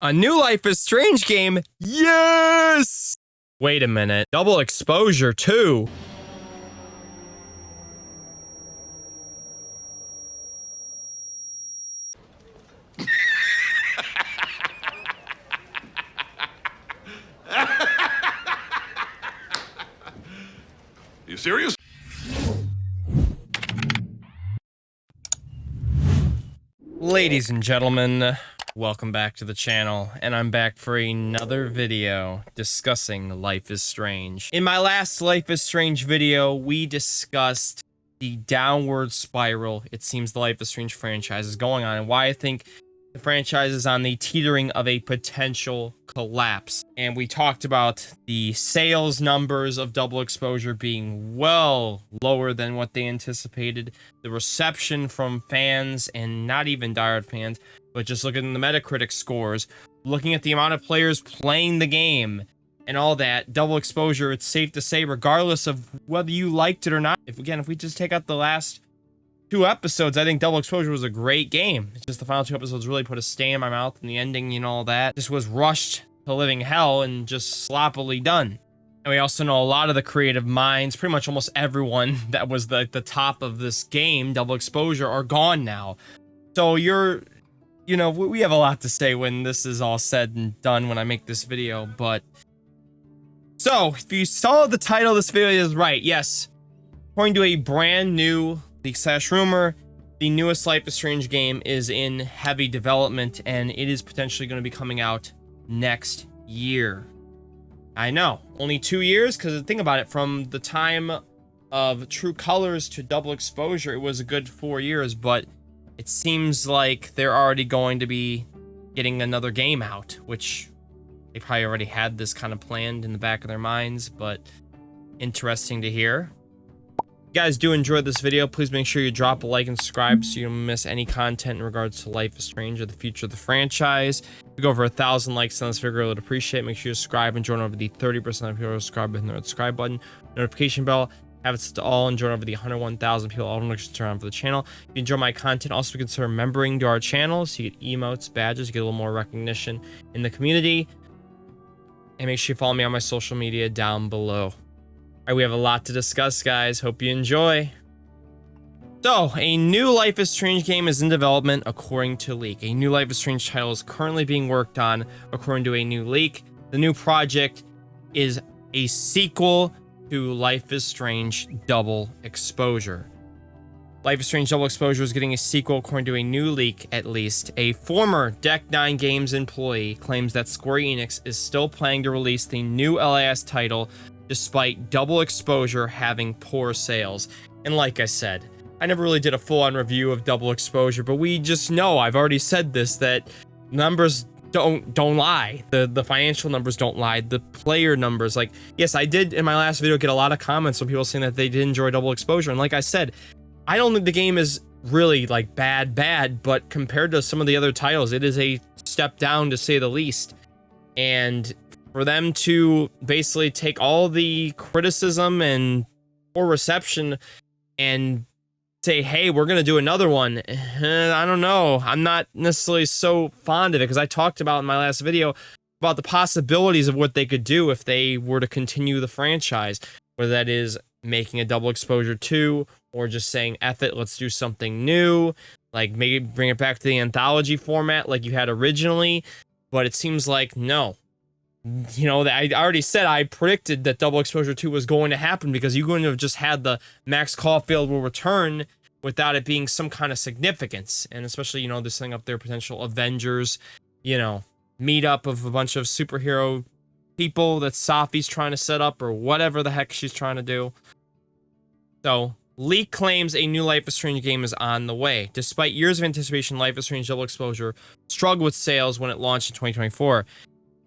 A new Life is Strange game? Yes! Wait a minute. Double exposure too? You serious? Ladies and gentlemen, welcome back to the channel, and I'm back for another video discussing Life is Strange. In my last Life is Strange video, we discussed the downward spiral it seems the Life is Strange franchise is going on, and why I think the franchise is on the teetering of a potential collapse. And we talked about the sales numbers of Double Exposure being well lower than what they anticipated, the reception from fans, and not even diehard fans, but just looking at the Metacritic scores, looking at the amount of players playing the game, and all that. Double Exposure, it's safe to say, regardless of whether you liked it or not, if we just take out the last 2 episodes, I think Double Exposure was a great game. It's just the final 2 episodes really put a stain in my mouth, and the ending, you know, all that just was rushed to living hell and just sloppily done. And we also know a lot of the creative minds, pretty much almost everyone that was the top of this game, Double Exposure, are gone now. So you know, we have a lot to say when this is all said and done when I make this video, but so if you saw the title of this video is right, yes, according to a brand new leak/rumor, the newest Life is Strange game is in heavy development, and it is potentially going to be coming out next year. I know, only 2 years, because think about it, from the time of True Colors to Double Exposure, it was a good 4 years, but it seems like they're already going to be getting another game out, which they probably already had this kind of planned in the back of their minds, but interesting to hear. If you guys do enjoy this video, please make sure you drop a like and subscribe so you don't miss any content in regards to Life is Strange or the future of the franchise. If we go over 1,000 likes on this video, I would appreciate it. Make sure you subscribe and join over the 30% of people who subscribe with the subscribe button, notification bell, have it set to all, and join over the 101,000 people all notifications turn on for the channel. If you enjoy my content, also consider membering to our channel so you get emotes, badges, you get a little more recognition in the community. And make sure you follow me on my social media down below. Alright, we have a lot to discuss, guys. Hope you enjoy. So, a new Life is Strange game is in development, according to leak. A new Life is Strange title is currently being worked on, according to a new leak. The new project is a sequel to Life is Strange Double Exposure. Life is Strange Double Exposure is getting a sequel, according to a new leak, at least. A former Deck 9 Games employee claims that Square Enix is still planning to release the new LIS title despite Double Exposure having poor sales. And like I said, I never really did a full-on review of Double Exposure, but we just know, I've already said this, that numbers don't lie. The financial numbers don't lie. The player numbers, like, yes, I did in my last video get a lot of comments from people saying that they did enjoy Double Exposure, and like I said, I don't think the game is really like bad, but compared to some of the other titles, it is a step down to say the least. And for them to basically take all the criticism and poor reception and say, hey, we're going to do another one, I don't know. I'm not necessarily so fond of it, because I talked about in my last video about the possibilities of what they could do if they were to continue the franchise, whether that is making a Double Exposure 2 or just saying, F it, let's do something new, like maybe bring it back to the anthology format like you had originally. But it seems like no. You know, I already said I predicted that Double Exposure 2 was going to happen, because you wouldn't have just had the Max Caulfield will return without it being some kind of significance. And especially, you know, this thing up there, potential Avengers, you know, meetup of a bunch of superhero people that Safi's trying to set up, or whatever the heck she's trying to do. So, leak claims a new Life is Strange game is on the way. Despite years of anticipation, Life is Strange Double Exposure struggled with sales when it launched in 2024.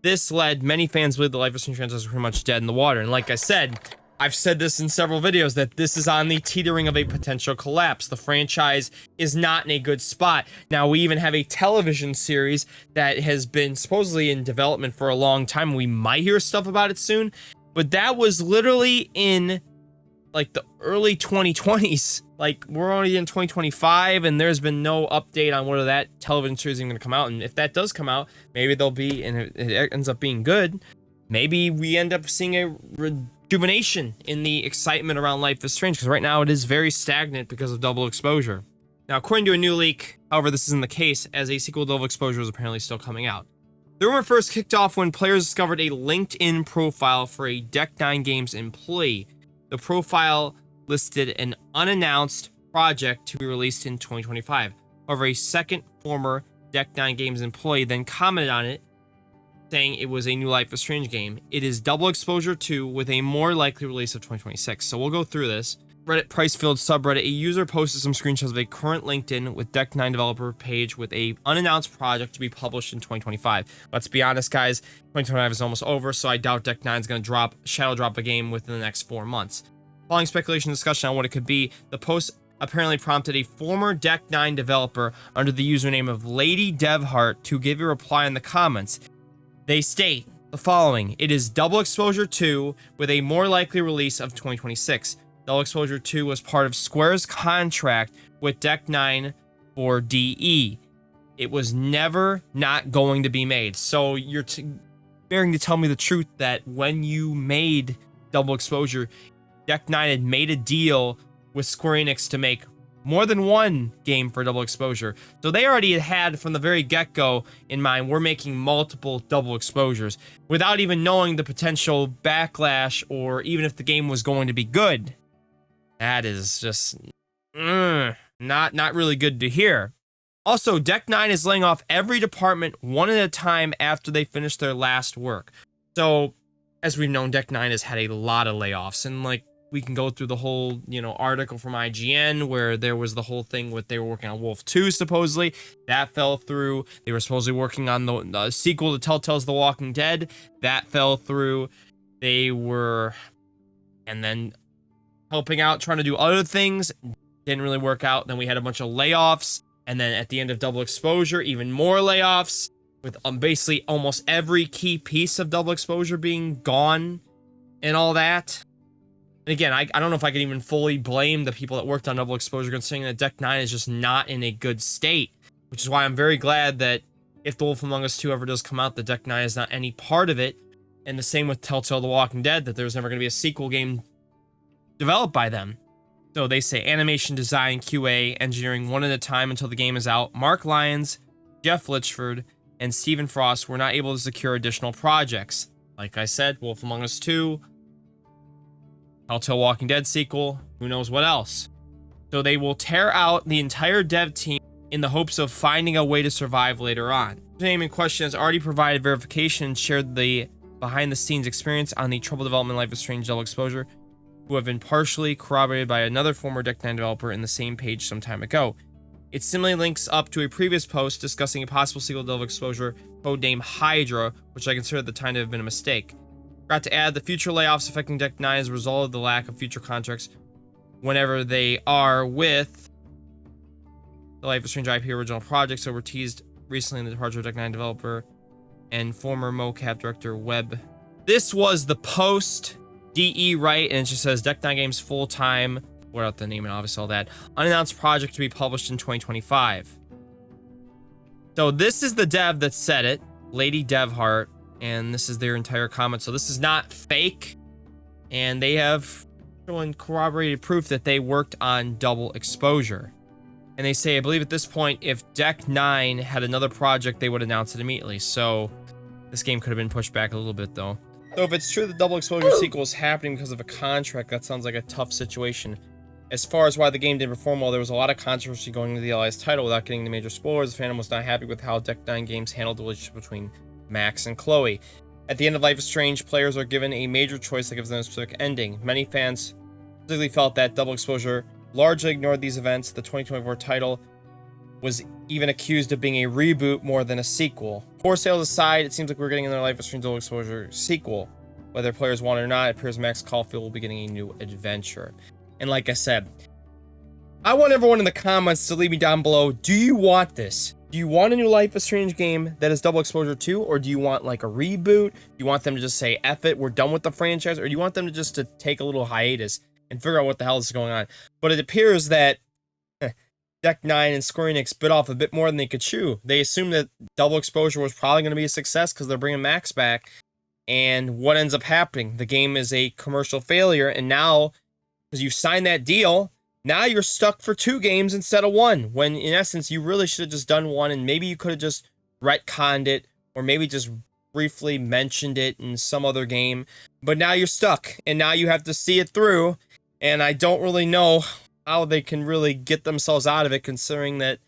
This led many fans to believe the Life is Strange franchise was pretty much dead in the water. And like I said, I've said this in several videos, that this is on the teetering of a potential collapse. The franchise is not in a good spot. Now, we even have a television series that has been supposedly in development for a long time. We might hear stuff about it soon, but that was literally in like the early 2020s. Like, we're already in 2025, and there's been no update on whether that television series is going to come out. And if that does come out, maybe there'll be, and it ends up being good, maybe we end up seeing a rejuvenation in the excitement around Life is Strange, because right now it is very stagnant because of Double Exposure. Now, according to a new leak, however, this isn't the case, as a sequel to Double Exposure is apparently still coming out. The rumor first kicked off when players discovered a LinkedIn profile for a Deck9 Games employee. The profile listed an unannounced project to be released in 2025. However, a second former Deck9 Games employee then commented on it, saying it was a new Life is Strange game. It is Double Exposure 2 with a more likely release of 2026. So we'll go through this. Reddit Pricefield subreddit, a user posted some screenshots of a current LinkedIn with Deck9 developer page with a unannounced project to be published in 2025. Let's be honest, guys, 2025 is almost over, so I doubt Deck9 is going to shadow drop a game within the next 4 months. Following speculation and discussion on what it could be, the post apparently prompted a former Deck9 developer under the username of Lady Devheart to give a reply in the comments. They state the following: it is Double Exposure 2 with a more likely release of 2026. Double Exposure 2 was part of Square's contract with Deck9 for DE. It was never not going to be made. So you're bearing to tell me the truth that when you made Double Exposure, Deck9 had made a deal with Square Enix to make more than one game for Double Exposure. So they already had from the very get-go in mind, we're making multiple Double Exposures without even knowing the potential backlash or even if the game was going to be good. That is just not really good to hear. Also, Deck9 is laying off every department one at a time after they finish their last work. So, as we've known, Deck9 has had a lot of layoffs, and like we can go through the whole, article from IGN where there was the whole thing with they were working on Wolf 2 supposedly. That fell through. They were supposedly working on the sequel to Telltale's The Walking Dead. That fell through. They were, and then helping out, trying to do other things. Didn't really work out. Then we had a bunch of layoffs. And then at the end of Double Exposure, even more layoffs with basically almost every key piece of Double Exposure being gone and all that. And again, I don't know if I can even fully blame the people that worked on Double Exposure, considering that Deck9 is just not in a good state, which is why I'm very glad that if The Wolf Among Us 2 ever does come out, that Deck9 is not any part of it. And the same with Telltale The Walking Dead, that there's never going to be a sequel game developed by them. So they say animation, design, QA, engineering one at a time until the game is out. Mark Lyons, Jeff Litchford, and Stephen Frost were not able to secure additional projects. Like I said, Wolf Among Us 2, Telltale Walking Dead sequel, who knows what else. So they will tear out the entire dev team in the hopes of finding a way to survive later on. The name in question has already provided verification and shared the behind-the-scenes experience on the Trouble Development Life is Strange Double Exposure, who have been partially corroborated by another former Deck9 developer in the same page some time ago. It similarly links up to a previous post discussing a possible sequel to Double Exposure, codename Hydra, which I consider at the time to have been a mistake. Forgot to add, the future layoffs affecting Deck9 as a result of the lack of future contracts whenever they are with the Life is Strange IP original projects that were teased recently in the departure of Deck9 developer and former mocap director Webb. This was the post DE, right? And it just says Deck9 Games full-time, without the name and obviously all that, unannounced project to be published in 2025. So this is the dev that said it, Lady Devheart, and this is their entire comment. So this is not fake, and they have shown corroborated proof that they worked on Double Exposure. And they say, I believe at this point, if Deck9 had another project, they would announce it immediately. So this game could have been pushed back a little bit, though. So if it's true that Double Exposure sequel is happening because of a contract, that sounds like a tough situation. As far as why the game didn't perform well, there was a lot of controversy going into the LI's title without getting the major spoilers. The fandom was not happy with how Deck9 Games handled the relationship between Max and Chloe. At the end of Life is Strange, players are given a major choice that gives them a specific ending. Many fans particularly felt that Double Exposure largely ignored these events. The 2024 title was even accused of being a reboot more than a sequel. Poor sales aside, it seems like we're getting another Life is Strange Double Exposure sequel. Whether players want it or not, it appears Max Caulfield will be getting a new adventure. And like I said, I want everyone in the comments to leave me down below. Do you want this? Do you want a new Life is Strange game that is Double Exposure 2? Or do you want like a reboot? Do you want them to just say, F it, we're done with the franchise? Or do you want them to just take a little hiatus and figure out what the hell is going on. But it appears that Deck 9 and Square Enix bit off a bit more than they could chew. They assumed that Double Exposure was probably going to be a success because they're bringing Max back. And what ends up happening? The game is a commercial failure, and now, because you signed that deal, now you're stuck for 2 games instead of 1, when in essence you really should have just done 1, and maybe you could have just retconned it, or maybe just briefly mentioned it in some other game. But now you're stuck, and now you have to see it through, and I don't really know how they can really get themselves out of it, considering that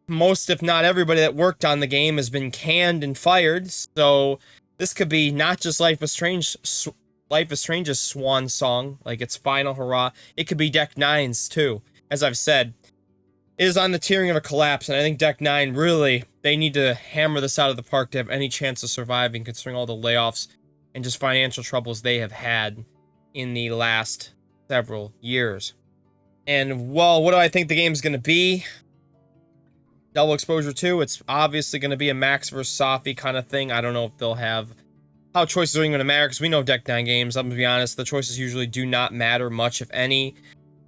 most, if not everybody that worked on the game has been canned and fired. So this could be not just Life is Strange's swan song, like its final hurrah. It could be Deck 9's too. As I've said, it is on the tearing of a collapse, and I think Deck 9 really, they need to hammer this out of the park to have any chance of surviving, considering all the layoffs and just financial troubles they have had in the last several years. And, well, what do I think the game's going to be? Double Exposure 2, it's obviously going to be a Max vs. Safi kind of thing. I don't know if they'll have... how choices are even going to matter, because we know Deck 9 games, I'm going to be honest, the choices usually do not matter much, if any.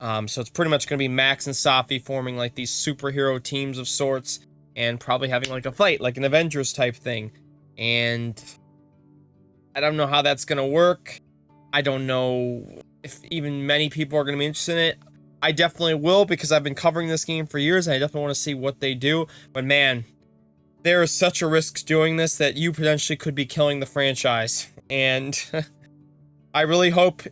So it's pretty much going to be Max and Safi forming, like, these superhero teams of sorts, and probably having, like, a fight, like an Avengers type thing. And I don't know how that's going to work. I don't know if even many people are going to be interested in it. I definitely will, because I've been covering this game for years, and I definitely want to see what they do. But man, there is such a risk doing this that you potentially could be killing the franchise. And I really hope,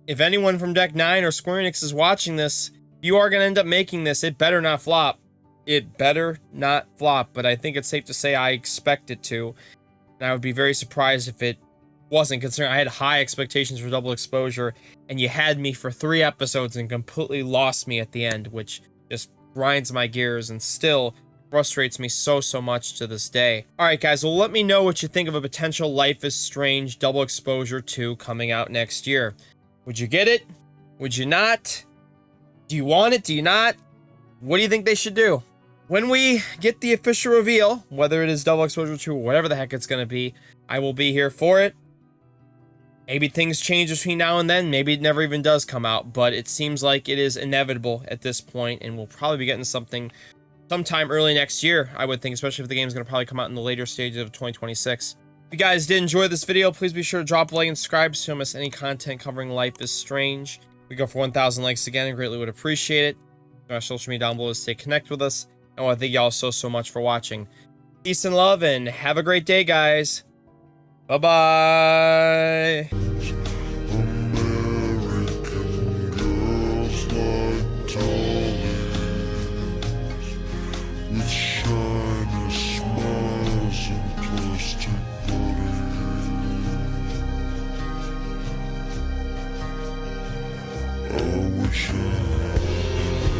if anyone from Deck 9 or Square Enix is watching this, you are going to end up making this. It better not flop. It better not flop. But I think it's safe to say I expect it to. And I would be very surprised if it wasn't, considering I had high expectations for Double Exposure, and you had me for 3 episodes and completely lost me at the end, which just grinds my gears and still frustrates me so much to this day. Alright guys, well, let me know what you think of a potential Life is Strange Double Exposure 2 coming out next year. Would you get it? Would you not? Do you want it? Do you not? What do you think they should do? When we get the official reveal, whether it is Double Exposure 2 or whatever the heck it's going to be, I will be here for it. Maybe things change between now and then. Maybe it never even does come out, but it seems like it is inevitable at this point, and we'll probably be getting something sometime early next year, I would think, especially if the game's going to probably come out in the later stages of 2026. If you guys did enjoy this video, please be sure to drop a like and subscribe so you don't miss any content covering Life is Strange. We go for 1,000 likes again, I greatly would appreciate it. Our social media down below to stay connected with us. And I want to thank y'all so much for watching. Peace and love, and have a great day, guys. Bye-bye. With shiny smiles and plastic bodies. I wish I